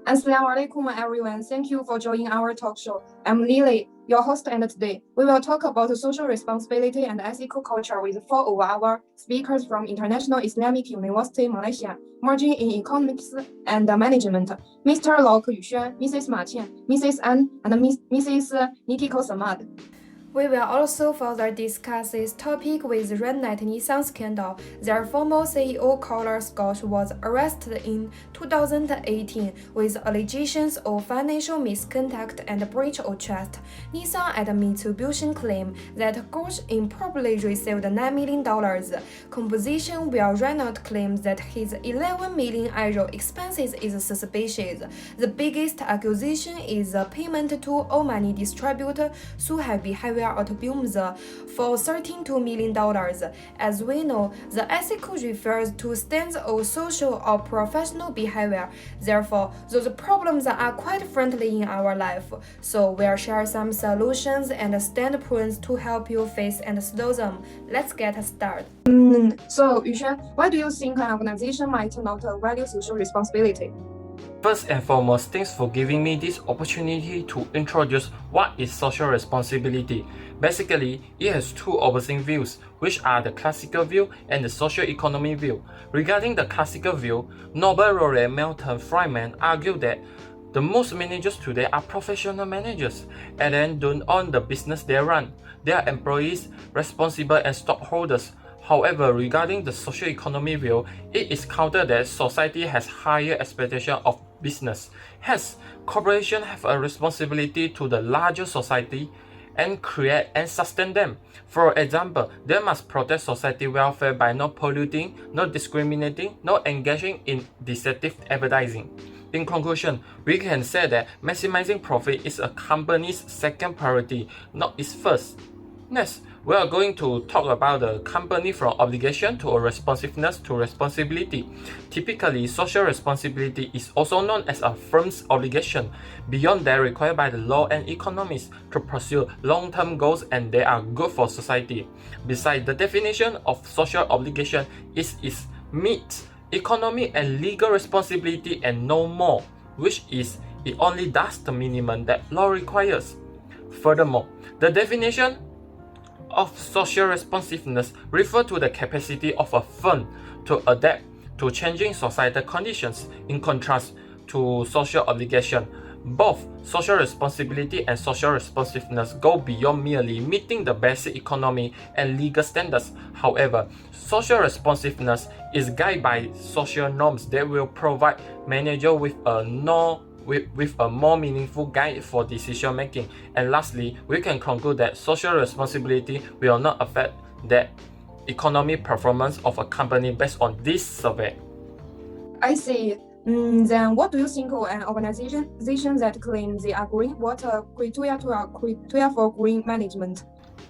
Assalamu alaikum everyone. Thank you for joining our talk show. I'm Lily, your host, and today we will talk about social responsibility and ethical culture with four of our speakers from International Islamic University, Malaysia, merging in economics and management. Mr. Yuxuan, Mrs. Ma Qian, Mrs. An, and Mrs. Nithikan Samad. We will also further discuss this topic with Renault-Nissan scandal. Their former CEO Carlos Scott was arrested in 2018 with allegations of financial misconduct and breach of trust. Nissan admits to claim that Scott improperly received $9 million compensation, while Renault claims that his €11 million expenses is suspicious. The biggest accusation is the payment to all money distributor Suhai Behavior Automobiles for $32 million. As we know, the ethical refers to stands of social or professional behavior. Therefore, those problems are quite friendly in our life. So we'll share some solutions and standpoints to help you face and slow them. Let's get started. So, Yuxuan, why do you think an organization might not value social responsibility? First and foremost, thanks for giving me this opportunity to introduce what is social responsibility. Basically, it has two opposing views, which are the classical view and the socio-economic view. Regarding the classical view, Nobel laureate Milton Friedman argued that the most managers today are professional managers and then don't own the business they run. They are employees, responsible, and stockholders. However, regarding the socio-economic view, it is countered that society has higher expectation of business. Hence, corporations have a responsibility to the larger society and create and sustain them. For example, they must protect society welfare by not polluting, not discriminating, not engaging in deceptive advertising. In conclusion, we can say that maximizing profit is a company's second priority, not its first. Next, we are going to talk about the company from obligation to responsiveness to responsibility. Typically, social responsibility is also known as a firm's obligation beyond that required by the law and economics to pursue long-term goals, and they are good for society. Besides, the definition of social obligation is meet economic and legal responsibility and no more, which is it only does the minimum that law requires. Furthermore, the definition of social responsiveness refer to the capacity of a firm to adapt to changing societal conditions. In contrast to social obligation, both social responsibility and social responsiveness go beyond merely meeting the basic economic and legal standards. However, social responsiveness is guided by social norms that will provide manager with a more meaningful guide for decision making. And lastly, we can conclude that social responsibility will not affect the economic performance of a company based on this survey. I see. Then what do you think of an organization that claims they are green? What criteria for green management?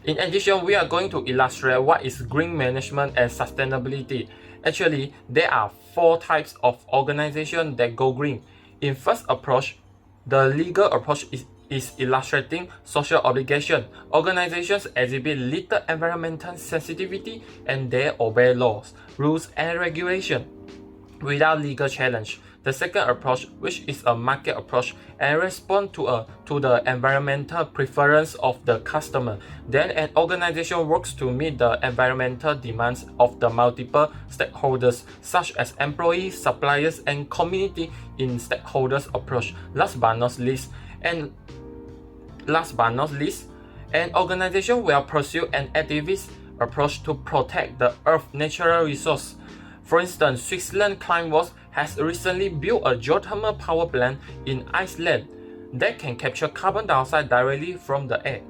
In addition, we are going to illustrate what is green management and sustainability. Actually, there are four types of organization that go green. In first approach, the legal approach is illustrating social obligation. Organizations exhibit little environmental sensitivity and they obey laws, rules, and regulation without legal challenge. The second approach, which is a market approach and respond to the environmental preference of the customer. Then an organization works to meet the environmental demands of the multiple stakeholders such as employees, suppliers, and community in stakeholders approach. Last but not least, an organization will pursue an activist approach to protect the Earth's natural resource. For instance, Switzerland Kleinwort has recently built a geothermal power plant in Iceland that can capture carbon dioxide directly from the air.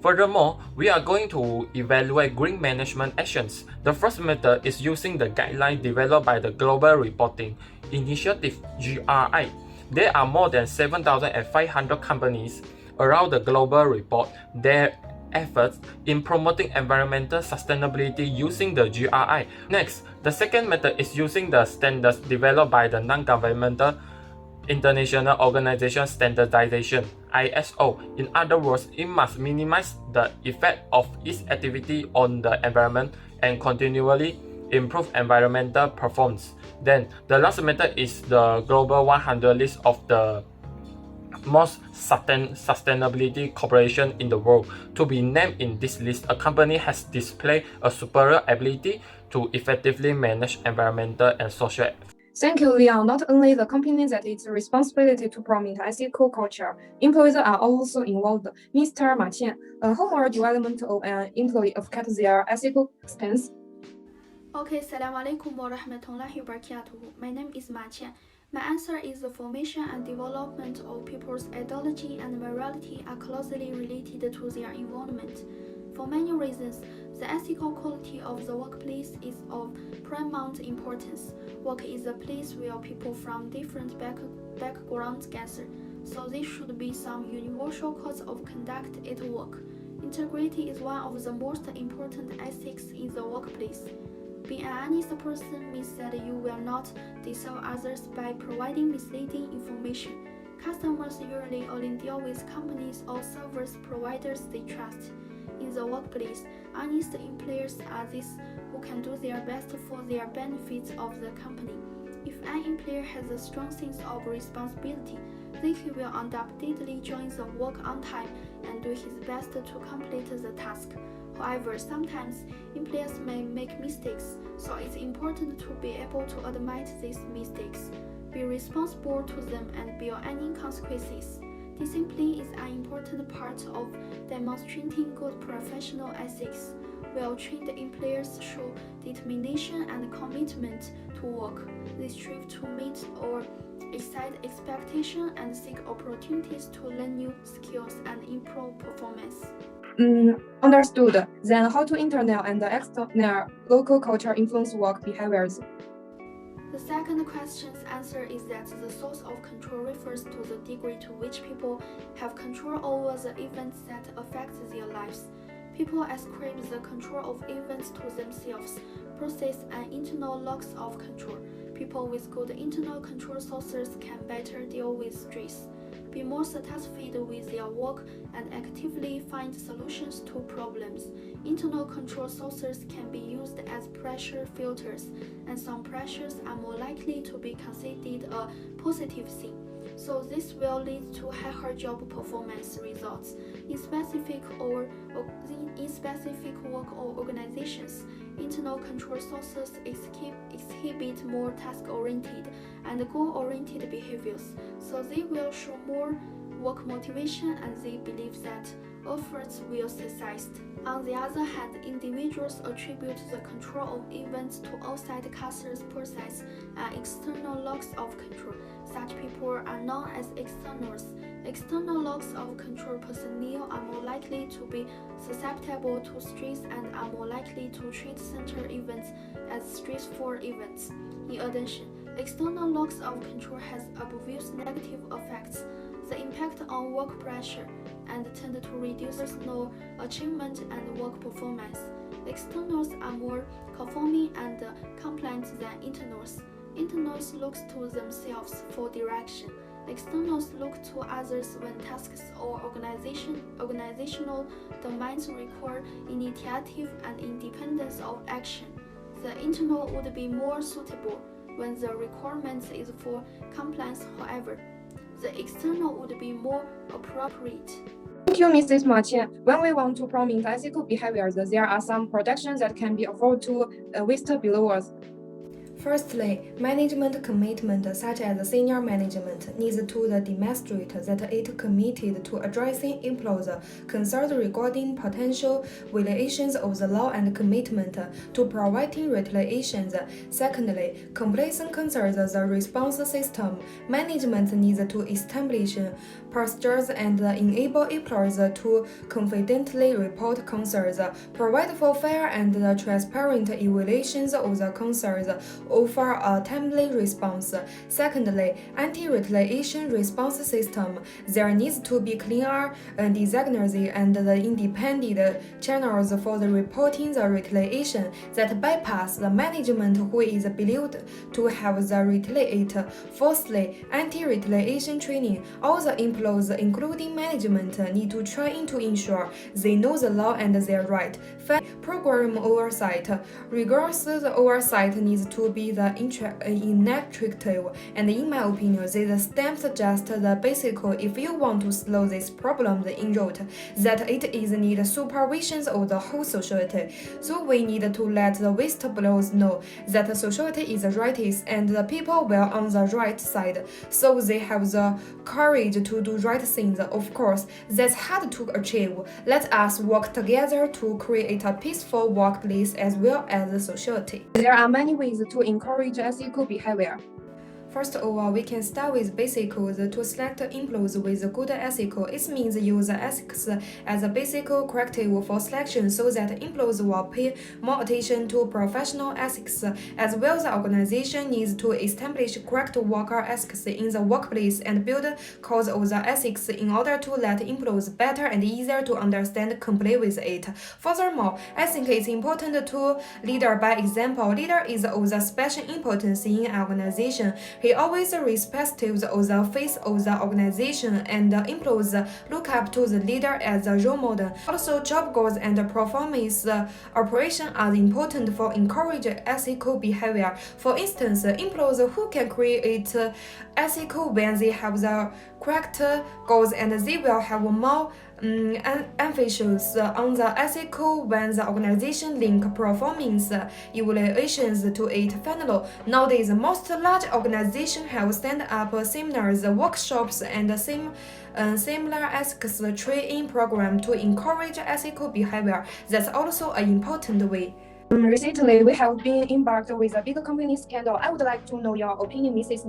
Furthermore, we are going to evaluate green management actions. The first method is using the guidelines developed by the Global Reporting Initiative (GRI). There are more than 7,500 companies around the global report their efforts in promoting environmental sustainability using the GRI. Next, the second method is using the standards developed by the non-governmental International Organization Standardization (ISO). In other words, it must minimize the effect of its activity on the environment and continually improve environmental performance. Then the last method is the Global 100 list of the most sustainability corporation in the world. To be named in this list, a company has displayed a superior ability to effectively manage environmental and social. Thank you, Leon. Not only the company that its responsibility to promote ethical culture, employees are also involved. Mr. Ma Qian, how more development of an employee affect their ethical stance? Okay, Assalamu alaikum wa rahmatullahi wa barakatuh. My name is Ma Qian. My answer is the formation and development of people's ideology and morality are closely related to their environment. For many reasons, the ethical quality of the workplace is of paramount importance. Work is a place where people from different backgrounds gather, so there should be some universal codes of conduct at work. Integrity is one of the most important ethics in the workplace. Being an honest person means that you will not deceive others by providing misleading information. Customers usually only deal with companies or service providers they trust. In the workplace, honest employees are those who can do their best for their benefits of the company. If an employer has a strong sense of responsibility, then he will undoubtedly join the work on time and do his best to complete the task. However, sometimes employees may make mistakes, so it's important to be able to admit these mistakes, be responsible to them, and bear any consequences. Discipline is an important part of demonstrating good professional ethics. Well-trained employees show determination and commitment to work. They strive to meet or exceed expectations and seek opportunities to learn new skills and improve performance. Understood. Then how do internal and external local culture influence work behaviors? The second question's answer is that the source of control refers to the degree to which people have control over the events that affect their lives. People ascribe the control of events to themselves, possess an internal locus of control. People with good internal control sources can better deal with stress, be more satisfied with their work, and actively find solutions to problems. Internal control sources can be used as pressure filters, and some pressures are more likely to be considered a positive thing. So this will lead to higher job performance results. In specific work or organizations, internal control sources exhibit more task-oriented and goal-oriented behaviors, so they will show more work motivation and they believe that efforts will succeed. On the other hand, individuals attribute the control of events to outside causes process and external locus of control. Such people are known as externals. External locus of control personnel are more likely to be susceptible to stress and are more likely to treat central events as stressful events. In addition, external locus of control has obvious negative effects. The impact on work pressure and tend to reduce personal achievement and work performance. Externals are more conforming and compliant than internals. Internals look to themselves for direction. Externals look to others when tasks or organizational domains require initiative and independence of action. The internal would be more suitable when the requirement is for compliance. However, the external would be more appropriate. Thank you, Mrs. Ma Qian. When we want to promote ethical behaviors, there are some protections that can be afforded to whistleblowers. Firstly, management commitment such as senior management needs to demonstrate that it committed to addressing employees' concerns regarding potential violations of the law and commitment to providing retaliations. Secondly, complaint concerns the response system. Management needs to establish procedures and enable employees to confidently report concerns, provide for fair and transparent evaluations of the concerns, offer a timely response. Secondly, anti-retaliation response system. There needs to be clear, designated and independent channels for the reporting the retaliation that bypass the management who is believed to have the retaliate. Fourthly, anti-retaliation training. All the employees, including management, need to try to ensure they know the law and their right. program oversight. Regardless, the oversight needs to be the ineffective, and in my opinion, these steps suggest the basic if you want to slow this problem in route, that it is need supervision of the whole society. So we need to let the whistleblowers know that the society is righteous and the people were on the right side, so they have the courage to do right things. Of course, that's hard to achieve. Let us work together to create a peaceful workplace as well as a society. There are many ways to encourage ethical behavior. First of all, we can start with basic to select employees with good ethics. It means use ethics as a basic corrective for selection so that employees will pay more attention to professional ethics. As well, the organization needs to establish correct worker ethics in the workplace and build codes of the ethics in order to let employees better and easier to understand and comply with it. Furthermore, I think it's important to lead by example. Leader is of the special importance in an organization. He always respects the face of the organization, and the employees look up to the leader as a role model. Also, job goals and performance operation are important for encouraging ethical behavior. For instance, employees who can create ethical when they have the correct goals, and they will have more emphasis on the ethical when the organization link performance evaluations to it. Finally, nowadays most large organizations have stand up seminars, workshops, and similar ethics training program to encourage ethical behavior. That's also an important way. Recently, we have been embarked with a big company scandal. I would like to know your opinion, Mrs.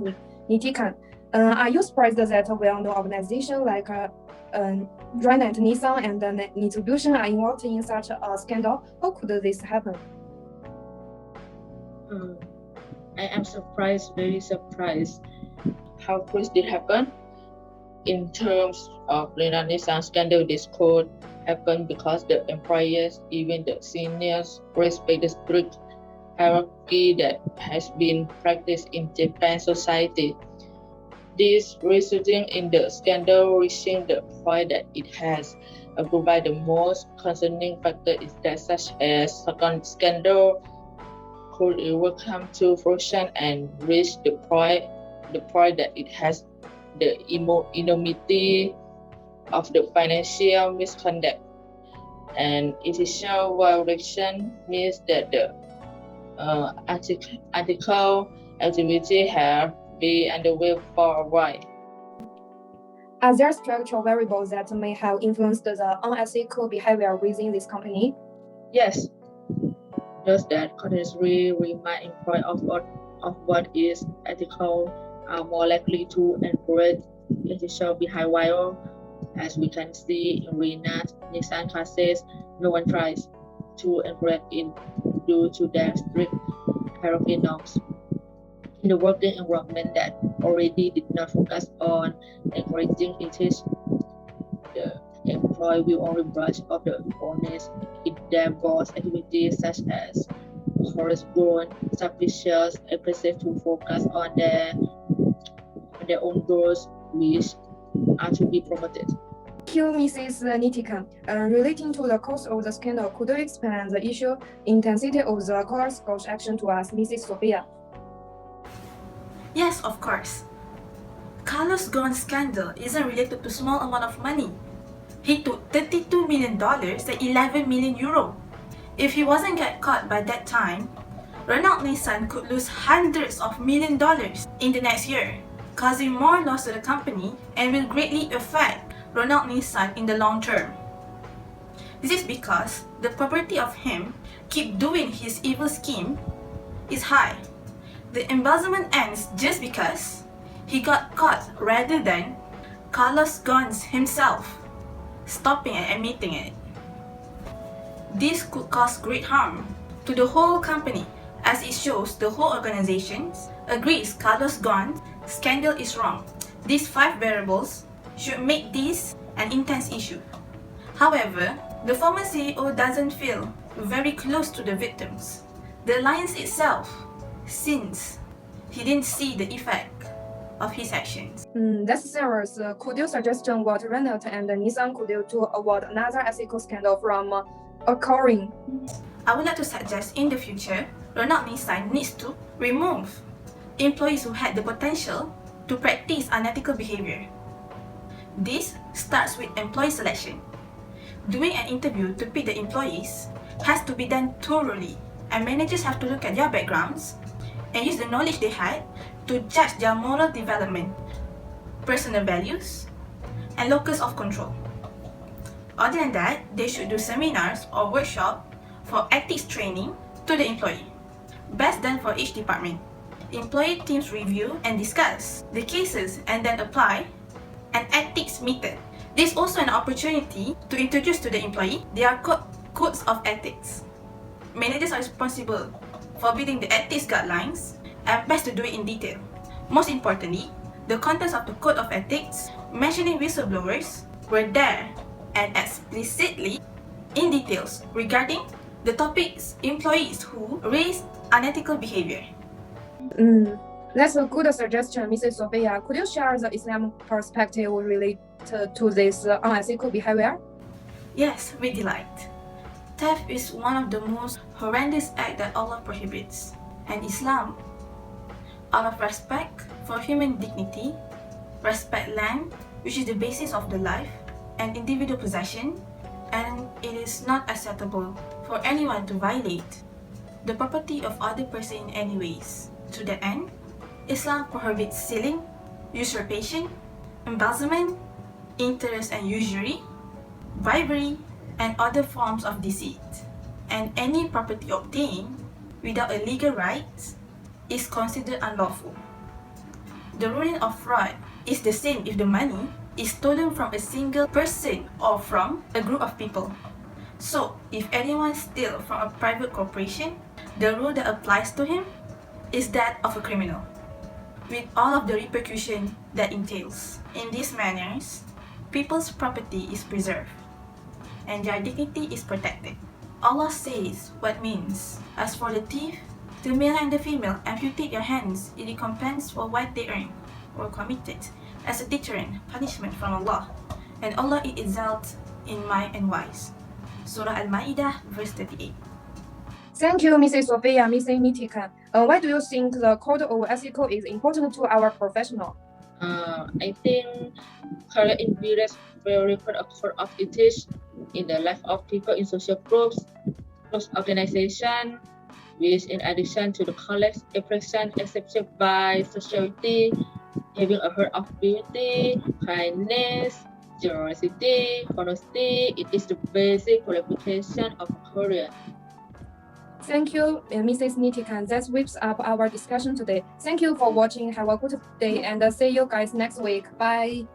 Nithikan. Are you surprised that well-known organizations like Renault-Nissan and Mitsubishi are involved in such a scandal? How could this happen? I am surprised, very surprised. How could it happen? In terms of Renault-Nissan scandal, this could happen because the employees, even the seniors, respect the strict hierarchy that has been practiced in Japan society. This resulting in the scandal reaching the point that it has. Provide the most concerning factor is that such as second scandal could ever come to fruition and reach the point that it has the enormity of the financial misconduct. And ethical violation means that the ethical activity have been underway for a while. Are there structural variables that may have influenced the unethical behavior within this company? Yes, those that continuously remind employees of what is ethical are more likely to encourage ethical behavior. As we can see in Renault-Nissan cases, no one tries to encourage it due to their strict hierarchy norms. In the working environment that already did not focus on encouraging ethics, the employee will only brush off the onus in their boss activities such as correspond suspicious emphasis to focus on their own goals, which are to be promoted. Thank you, Mrs. Nithikan. Relating to the cause of the scandal, could you explain the issue intensity of the course coach action to us, Mrs. Sofiya? Yes, of course. Carlos Ghosn's scandal isn't related to small amount of money. He took $32 million to 11 million euro. If he wasn't get caught by that time, Renault-Nissan could lose hundreds of million dollars in the next year, causing more loss to the company and will greatly affect Renault-Nissan in the long term. This is because the probability of him keep doing his evil scheme is high. The embezzlement ends just because he got caught rather than Carlos Ghosn himself stopping and admitting it. This could cause great harm to the whole company, as it shows the whole organization agrees Carlos Ghosn's scandal is wrong. These 5 variables should make this an intense issue. However, the former CEO doesn't feel very close to the victims, the alliance itself, since he didn't see the effect of his actions. That's serious. Could you suggest what Renault and Nissan could do to avoid another ethical scandal from occurring. I would like to suggest in the future, Renault-Nissan needs to remove employees who had the potential to practice unethical behavior. This starts with employee selection. Doing an interview to pick the employees has to be done thoroughly, and managers have to look at their backgrounds and use the knowledge they had to judge their moral development, personal values, and locus of control. Other than that, they should do seminars or workshops for ethics training to the employee. Best done for each department. Employee teams review and discuss the cases and then apply an ethics method. This is also an opportunity to introduce to the employee their codes of ethics. Managers are responsible for building the ethics guidelines and best to do it in detail. Most importantly, the contents of the code of ethics mentioning whistleblowers were there and explicitly in details regarding the topics employees who raise unethical behavior. That's a good suggestion, Mrs. Sofiya. Could you share the Islamic perspective related to this unethical behavior? Yes, with delight. Theft is one of the most horrendous acts that Allah prohibits, and Islam, out of respect for human dignity, respect land, which is the basis of the life, and individual possession, and it is not acceptable for anyone to violate the property of other person in any ways. To that end, Islam prohibits stealing, usurpation, embezzlement, interest and usury, bribery, and other forms of deceit. And any property obtained without a legal right is considered unlawful. The ruling of fraud is the same if the money is stolen from a single person or from a group of people. So, if anyone steals from a private corporation, the rule that applies to him is that of a criminal, with all of the repercussions that entails. In these manners, people's property is preserved, and their dignity is protected. Allah says what means, as for the thief, the male and the female amputate your hands in recompense for what they earn or committed, as a deterrent punishment from Allah, and Allah is exalted in might and wise. Surah Al-Ma'idah, verse 38. Thank you, Mrs. Sofiya, Mrs. Nithikan. Why do you think the code of ethics is important to our professional? I think current environment very part of ethics in the life of people in social groups, cross organization, which in addition to the collective expression accepted by society, having a heart of beauty, kindness, generosity, honesty, it is the basic qualification of a career. Thank you, Mrs. Nithikan. That wraps up our discussion today. Thank you for watching. Have a good day and see you guys next week. Bye.